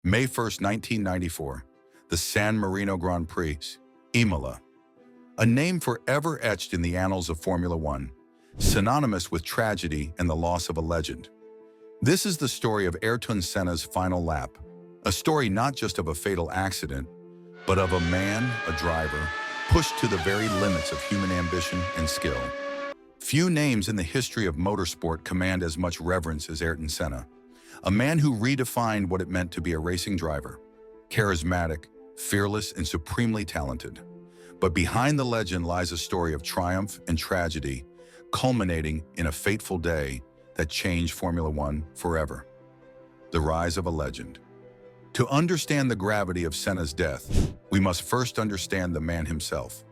May 1st, 1994, the San Marino Grand Prix, Imola. A name forever etched in the annals of Formula One, synonymous with tragedy and the loss of a legend. This is the story of Ayrton Senna's final lap, a story not just of a fatal accident, but of a man, a driver, pushed to the very limits of human ambition and skill. Few names in the history of motorsport command as much reverence as Ayrton Senna, a man who redefined what it meant to be a racing driver, charismatic, fearless, and supremely talented. But behind the legend lies a story of triumph and tragedy, culminating in a fateful day that changed Formula One forever. The rise of a legend. To understand the gravity of Senna's death, we must first understand the man himself.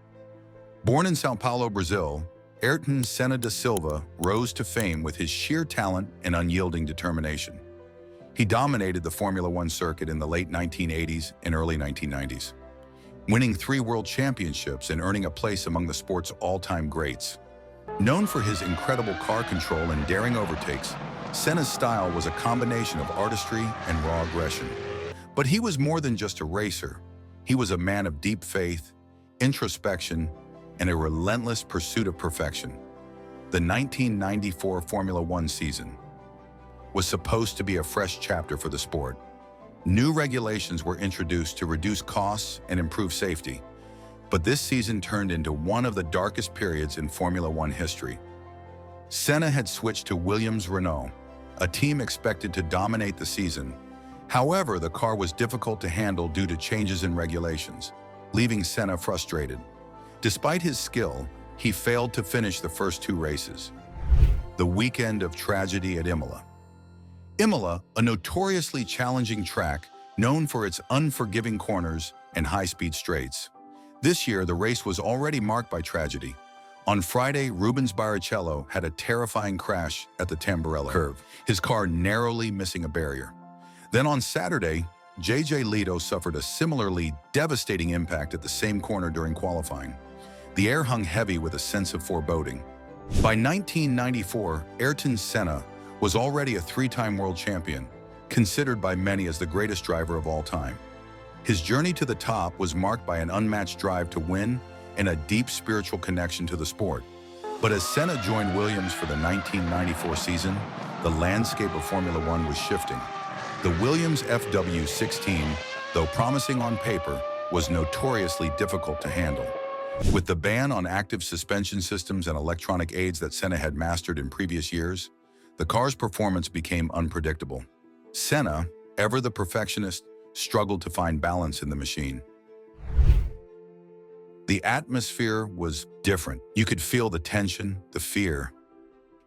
Born in Sao Paulo, Brazil, Ayrton Senna da Silva rose to fame with his sheer talent and unyielding determination. He dominated the Formula One circuit in the late 1980s and early 1990s, winning 3 world championships and earning a place among the sport's all-time greats. Known for his incredible car control and daring overtakes, Senna's style was a combination of artistry and raw aggression. But he was more than just a racer. He was a man of deep faith, introspection, and a relentless pursuit of perfection. The 1994 Formula One season was supposed to be a fresh chapter for the sport. New regulations were introduced to reduce costs and improve safety. But this season turned into one of the darkest periods in Formula One history. Senna had switched to Williams Renault, a team expected to dominate the season. However, the car was difficult to handle due to changes in regulations, leaving Senna frustrated. Despite his skill, he failed to finish the first 2 races. The weekend of tragedy at Imola. Imola, a notoriously challenging track known for its unforgiving corners and high-speed straights. This year, the race was already marked by tragedy. On Friday, Rubens Barrichello had a terrifying crash at the Tamburello curve, his car narrowly missing a barrier. Then on Saturday, JJ Leto suffered a similarly devastating impact at the same corner during qualifying. The air hung heavy with a sense of foreboding. By 1994, Ayrton Senna was already a 3-time world champion, considered by many as the greatest driver of all time. His journey to the top was marked by an unmatched drive to win and a deep spiritual connection to the sport. But as Senna joined Williams for the 1994 season, the landscape of Formula One was shifting. The Williams FW16, though promising on paper, was notoriously difficult to handle. With the ban on active suspension systems and electronic aids that Senna had mastered in previous years, the car's performance became unpredictable. Senna, ever the perfectionist, struggled to find balance in the machine. The atmosphere was different. You could feel the tension, the fear.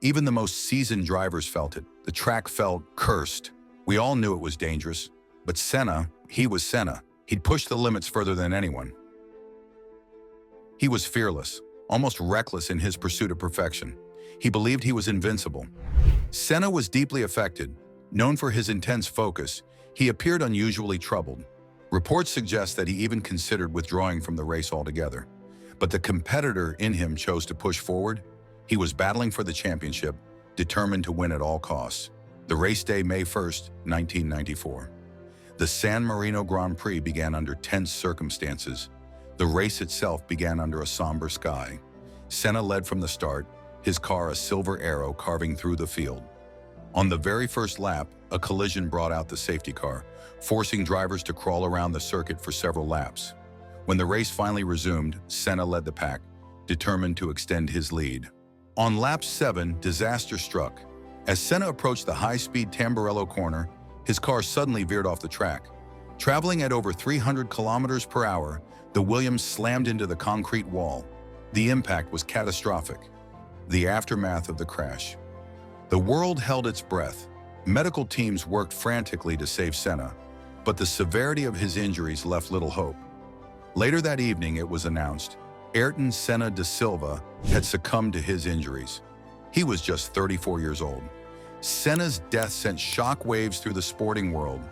Even the most seasoned drivers felt it. The track felt cursed. We all knew it was dangerous, but Senna, he was Senna. He'd pushed the limits further than anyone. He was fearless, almost reckless in his pursuit of perfection. He believed he was invincible. Senna was deeply affected. Known for his intense focus, he appeared unusually troubled. Reports suggest that he even considered withdrawing from the race altogether. But the competitor in him chose to push forward. He was battling for the championship, determined to win at all costs. The race day, May 1st, 1994. The San Marino Grand Prix began under tense circumstances. The race itself began under a somber sky. Senna led from the start, his car a silver arrow carving through the field. On the very first lap, a collision brought out the safety car, forcing drivers to crawl around the circuit for several laps. When the race finally resumed, Senna led the pack, determined to extend his lead. On lap 7, disaster struck. As Senna approached the high-speed Tamburello corner, his car suddenly veered off the track. Traveling at over 300 kilometers per hour, the Williams slammed into the concrete wall. The impact was catastrophic. The aftermath of the crash. The world held its breath. Medical teams worked frantically to save Senna, but the severity of his injuries left little hope. Later that evening, it was announced Ayrton Senna da Silva had succumbed to his injuries. He was just 34 years old. Senna's death sent shockwaves through the sporting world.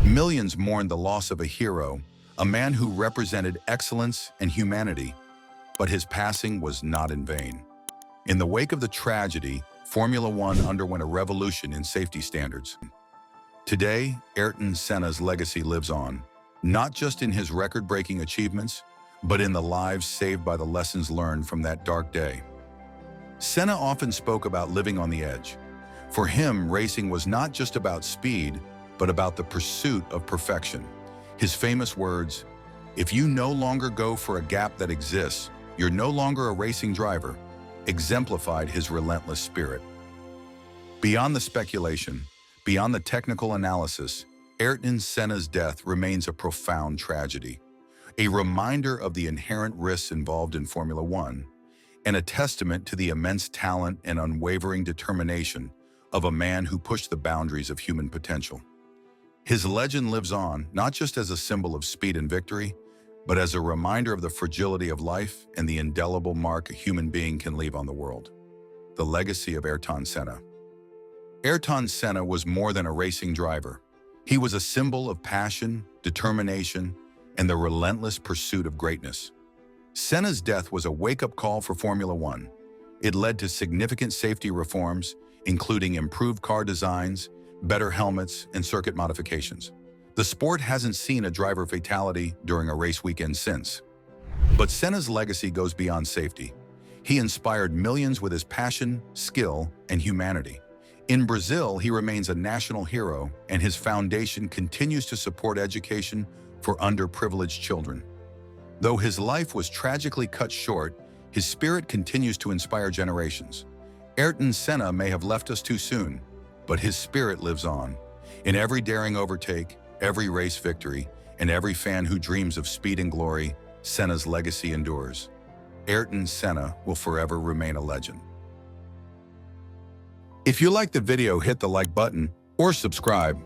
Millions mourned the loss of a hero, a man who represented excellence and humanity. But his passing was not in vain. In the wake of the tragedy, Formula One underwent a revolution in safety standards. Today, Ayrton Senna's legacy lives on, not just in his record-breaking achievements, but in the lives saved by the lessons learned from that dark day. Senna often spoke about living on the edge. For him, racing was not just about speed, but about the pursuit of perfection. His famous words, "If you no longer go for a gap that exists, you're no longer a racing driver," exemplified his relentless spirit. Beyond the speculation, beyond the technical analysis, Ayrton Senna's death remains a profound tragedy, a reminder of the inherent risks involved in Formula One, and a testament to the immense talent and unwavering determination of a man who pushed the boundaries of human potential. His legend lives on, not just as a symbol of speed and victory, but as a reminder of the fragility of life and the indelible mark a human being can leave on the world. The legacy of Ayrton Senna. Ayrton Senna was more than a racing driver. He was a symbol of passion, determination, and the relentless pursuit of greatness. Senna's death was a wake-up call for Formula One. It led to significant safety reforms, including improved car designs, better helmets, and circuit modifications. The sport hasn't seen a driver fatality during a race weekend since. But Senna's legacy goes beyond safety. He inspired millions with his passion, skill, and humanity. In Brazil, he remains a national hero, and his foundation continues to support education for underprivileged children. Though his life was tragically cut short, his spirit continues to inspire generations. Ayrton Senna may have left us too soon, but his spirit lives on. In every daring overtake, every race victory, and every fan who dreams of speed and glory, Senna's legacy endures. Ayrton Senna will forever remain a legend. If you liked the video, hit the like button or subscribe.